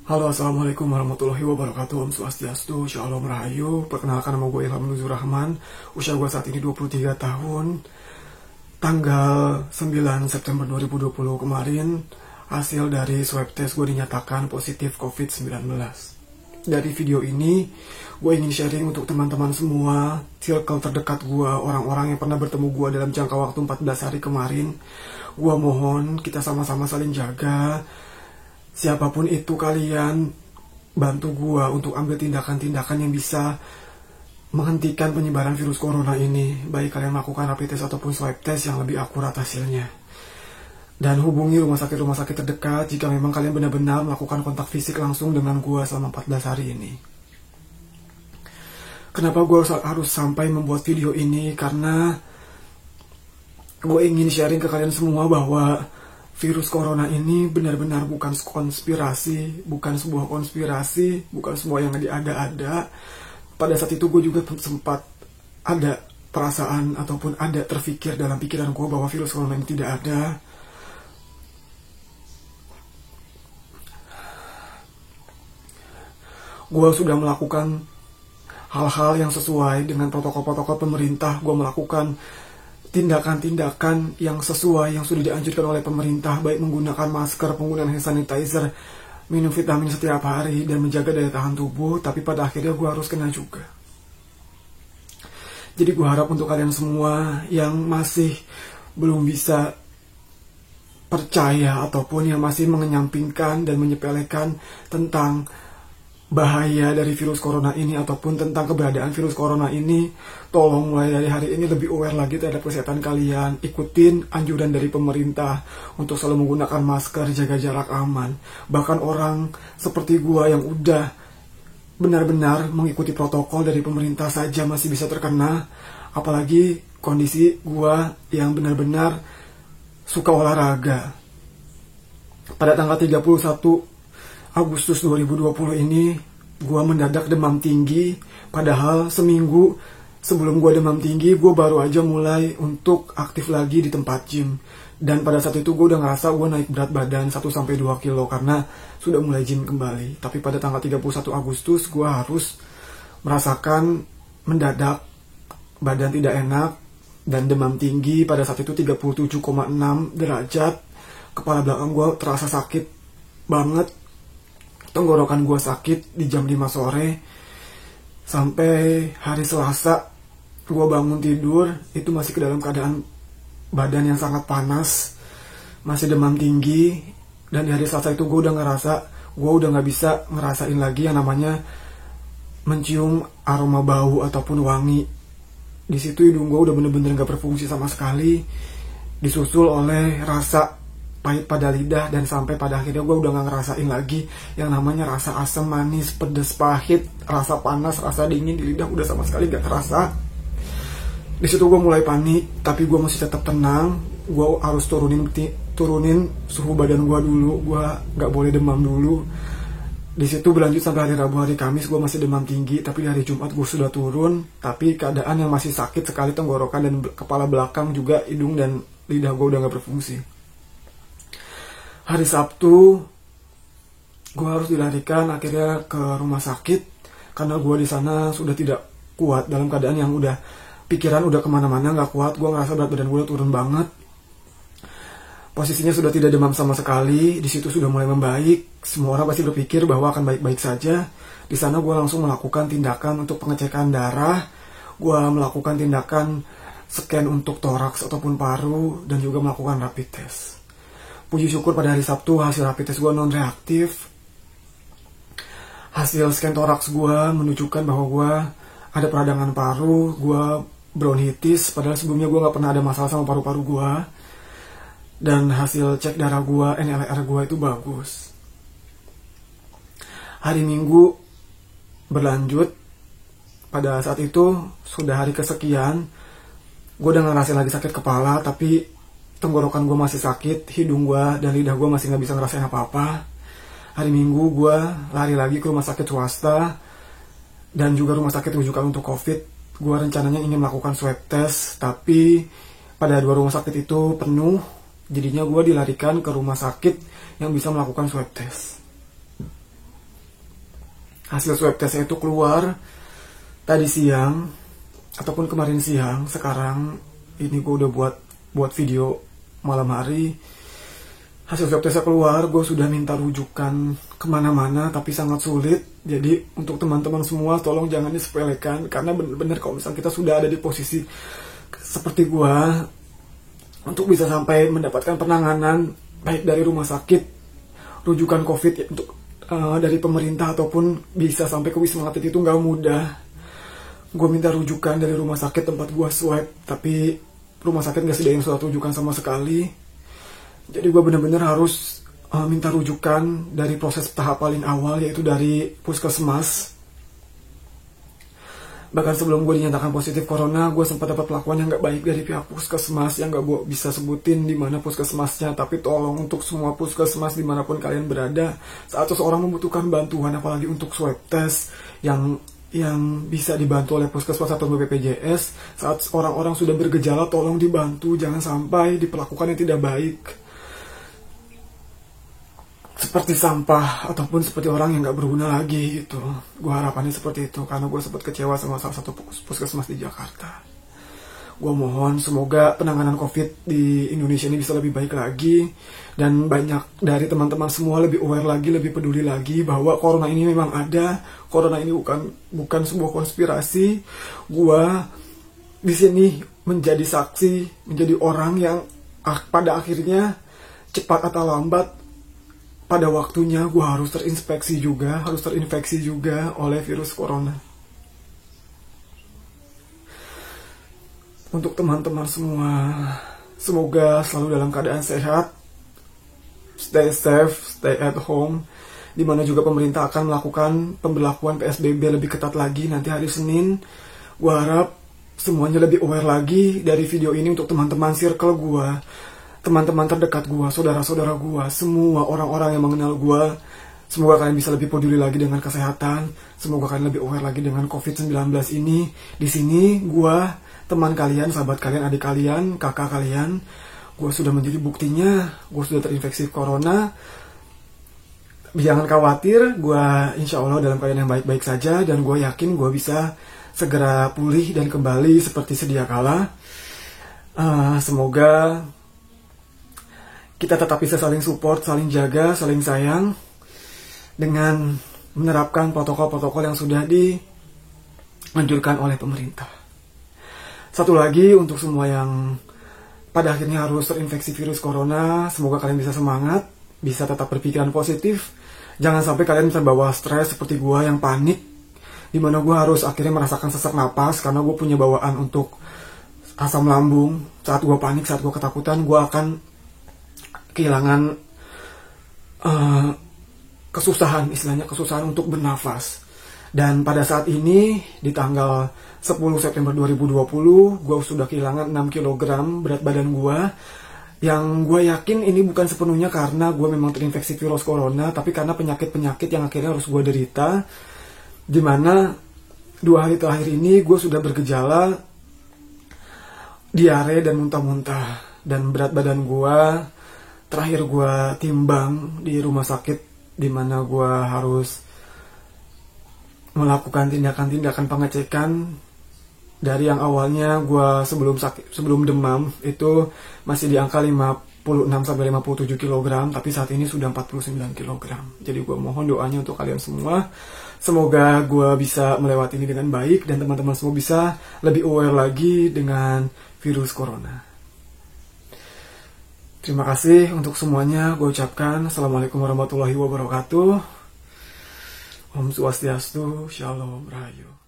Halo, assalamualaikum warahmatullahi wabarakatuh. Om Swastiastu, Shalom Rahayu. Perkenalkan, nama gue Ilham Nuzur Rahman. Usia gue saat ini 23 tahun. Tanggal 9 September 2020 kemarin, hasil dari swab test gue dinyatakan positif COVID-19. Dari video ini, gue ingin sharing untuk teman-teman semua, circle terdekat gue, orang-orang yang pernah bertemu gue dalam jangka waktu 14 hari kemarin. Gue mohon kita sama-sama saling jaga. Siapapun itu, kalian bantu gua untuk ambil tindakan-tindakan yang bisa menghentikan penyebaran virus corona ini. Baik kalian melakukan rapid test ataupun swab test yang lebih akurat hasilnya. Dan hubungi rumah sakit terdekat jika memang kalian benar-benar melakukan kontak fisik langsung dengan gua selama 14 hari ini. Kenapa gua harus sampai membuat video ini? Karena gue ingin sharing ke kalian semua bahwa virus corona ini benar-benar bukan konspirasi, bukan sebuah konspirasi, bukan semua yang diada-ada. Pada saat itu gue juga sempat ada perasaan ataupun ada terfikir dalam pikiran gue bahwa virus corona ini tidak ada. Gue sudah melakukan hal-hal yang sesuai dengan protokol-protokol pemerintah. Gue melakukan tindakan-tindakan yang sesuai yang sudah dianjurkan oleh pemerintah, baik menggunakan masker, penggunaan hand sanitizer, minum vitamin setiap hari, dan menjaga daya tahan tubuh. Tapi pada akhirnya gue harus kena juga. Jadi gue harap untuk kalian semua yang masih belum bisa percaya ataupun yang masih mengenyampingkan dan menyepelekan tentang bahaya dari virus corona ini ataupun tentang keberadaan virus corona ini, tolong mulai dari hari ini lebih aware lagi terhadap kesehatan kalian. Ikutin anjuran dari pemerintah untuk selalu menggunakan masker, jaga jarak aman. Bahkan orang seperti gua yang udah benar-benar mengikuti protokol dari pemerintah saja masih bisa terkena, apalagi kondisi gua yang benar-benar suka olahraga. Pada tanggal 31 Agustus 2020 ini, gue mendadak demam tinggi. Padahal seminggu sebelum gue demam tinggi, gue baru aja mulai untuk aktif lagi di tempat gym. Dan pada saat itu gue udah ngerasa gue naik berat badan 1-2 kilo karena sudah mulai gym kembali. Tapi pada tanggal 31 Agustus, gue harus merasakan mendadak badan tidak enak dan demam tinggi. Pada saat itu 37,6 derajat. Kepala belakang gue terasa sakit banget. Tenggorokan gue sakit di jam 5 sore. Sampai hari Selasa gue bangun tidur, itu masih ke dalam keadaan badan yang sangat panas, masih demam tinggi. Dan di hari Selasa itu gue udah ngerasa, gue udah gak bisa ngerasain lagi yang namanya mencium aroma bau ataupun wangi. Di situ hidung gue udah bener-bener gak berfungsi sama sekali, disusul oleh rasa pahit pada lidah, dan sampai pada akhirnya gue udah gak ngerasain lagi yang namanya rasa asam, manis, pedas, pahit, rasa panas, rasa dingin di lidah udah sama sekali gak terasa. Di situ gue mulai panik, tapi gue masih tetap tenang. Gue harus turunin suhu badan gue dulu, gue gak boleh demam dulu. Di situ berlanjut sampai hari Rabu, hari Kamis gue masih demam tinggi, tapi di hari Jumat gue sudah turun. Tapi keadaan yang masih sakit sekali, tenggorokan dan kepala belakang juga, hidung dan lidah gue udah gak berfungsi. Hari Sabtu, gue harus dilarikan akhirnya ke rumah sakit karena gue di sana sudah tidak kuat, dalam keadaan yang udah pikiran udah kemana-mana, nggak kuat. Gue ngerasa berat badan gue udah turun banget. Posisinya sudah tidak demam sama sekali. Di situ sudah mulai membaik. Semua orang pasti berpikir bahwa akan baik-baik saja. Di sana gue langsung melakukan tindakan untuk pengecekan darah. Gue melakukan tindakan scan untuk toraks ataupun paru dan juga melakukan rapid test. Puji syukur pada hari Sabtu hasil rapid test gue non-reaktif. Hasil scan toraks gue menunjukkan bahwa gue ada peradangan paru, gue bronkitis, padahal sebelumnya gue gak pernah ada masalah sama paru-paru gue. Dan hasil cek darah gue, NLR gue itu bagus. Hari Minggu berlanjut. Pada saat itu sudah hari kesekian, gue udah ngerasain lagi sakit kepala, tapi tenggorokan gue masih sakit, hidung gue dan lidah gue masih gak bisa ngerasain apa-apa. Hari Minggu gue lari lagi ke rumah sakit swasta dan juga rumah sakit rujukan untuk COVID. Gue rencananya ingin melakukan swab test, tapi pada 2 rumah sakit itu penuh. Jadinya gue dilarikan ke rumah sakit yang bisa melakukan swab test. hasil swab testnya itu keluar tadi siang ataupun kemarin siang. Sekarang ini gue udah buat video malam hari. Hasil swab testnya keluar, gue sudah minta rujukan kemana-mana tapi sangat sulit. Jadi untuk teman-teman semua tolong jangan disepelekan, karena bener-bener kalau misalnya kita sudah ada di posisi seperti gue, untuk bisa sampai mendapatkan penanganan baik dari rumah sakit, rujukan COVID ya, untuk dari pemerintah ataupun bisa sampai ke Wisma Atlet itu nggak mudah. Gue minta rujukan dari rumah sakit tempat gue swab, tapi rumah sakit nggak sediain surat rujukan sama sekali. Jadi gue bener-bener harus minta rujukan dari proses tahap paling awal, yaitu dari puskesmas. Bahkan sebelum gue dinyatakan positif corona, gue sempat dapat perlakuan yang gak baik dari pihak puskesmas, yang gak gue bisa sebutin di mana puskesmasnya. Tapi tolong untuk semua puskesmas dimanapun kalian berada, saat seseorang membutuhkan bantuan, apalagi untuk swab test yang bisa dibantu oleh puskesmas atau BPJS, saat orang-orang sudah bergejala tolong dibantu, jangan sampai diperlakukan yang tidak baik, seperti sampah ataupun seperti orang yang gak berguna lagi gitu. Gue harapannya seperti itu, karena gue sempat kecewa sama salah satu puskesmas di Jakarta. Gue mohon semoga penanganan COVID di Indonesia ini bisa lebih baik lagi, dan banyak dari teman-teman semua lebih aware lagi, lebih peduli lagi bahwa corona ini memang ada. Corona ini bukan sebuah konspirasi. Gue di sini menjadi saksi, menjadi orang yang pada akhirnya cepat atau lambat, pada waktunya gue harus terinfeksi juga oleh virus corona. Untuk teman-teman semua, semoga selalu dalam keadaan sehat, stay safe, stay at home, dimana juga pemerintah akan melakukan pemberlakuan PSBB lebih ketat lagi nanti hari Senin. Gue harap semuanya lebih aware lagi dari video ini untuk teman-teman circle gue, teman-teman terdekat gue, saudara-saudara gue, semua orang-orang yang mengenal gue. Semoga kalian bisa lebih peduli lagi dengan kesehatan. Semoga kalian lebih aware lagi dengan COVID-19 ini. Di sini gue, teman kalian, sahabat kalian, adik kalian, kakak kalian. Gue sudah menjadi buktinya. Gue sudah terinfeksi corona. Jangan khawatir, gue insya Allah dalam keadaan yang baik-baik saja. Dan gue yakin gue bisa segera pulih dan kembali seperti sedia kala. Semoga kita tetap bisa saling support, saling jaga, saling sayang, dengan menerapkan protokol-protokol yang sudah dianjurkan oleh pemerintah. Satu lagi untuk semua yang pada akhirnya harus terinfeksi virus corona, semoga kalian bisa semangat, bisa tetap berpikiran positif. Jangan sampai kalian terbawa stres seperti gue yang panik, dimana gue harus akhirnya merasakan sesak napas karena gue punya bawaan untuk asam lambung. Saat gue panik, saat gue ketakutan, gue akan kehilangan kesusahan untuk bernafas. Dan pada saat ini di tanggal 10 September 2020 gue sudah kehilangan 6 kg berat badan gue, yang gue yakin ini bukan sepenuhnya karena gue memang terinfeksi virus corona, tapi karena penyakit-penyakit yang akhirnya harus gue derita, dimana 2 hari terakhir ini gue sudah bergejala diare dan muntah-muntah. Dan berat badan gue terakhir gue timbang di rumah sakit, dimana gue harus melakukan tindakan-tindakan pengecekan. Dari yang awalnya gue sebelum demam itu masih di angka 56-57 kg, tapi saat ini sudah 49 kg. Jadi gue mohon doanya untuk kalian semua, semoga gue bisa melewati ini dengan baik dan teman-teman semua bisa lebih aware lagi dengan virus corona. Terima kasih untuk semuanya. Gue ucapkan Assalamualaikum warahmatullahi wabarakatuh. Om Swastiastu, Shalom Rahayu.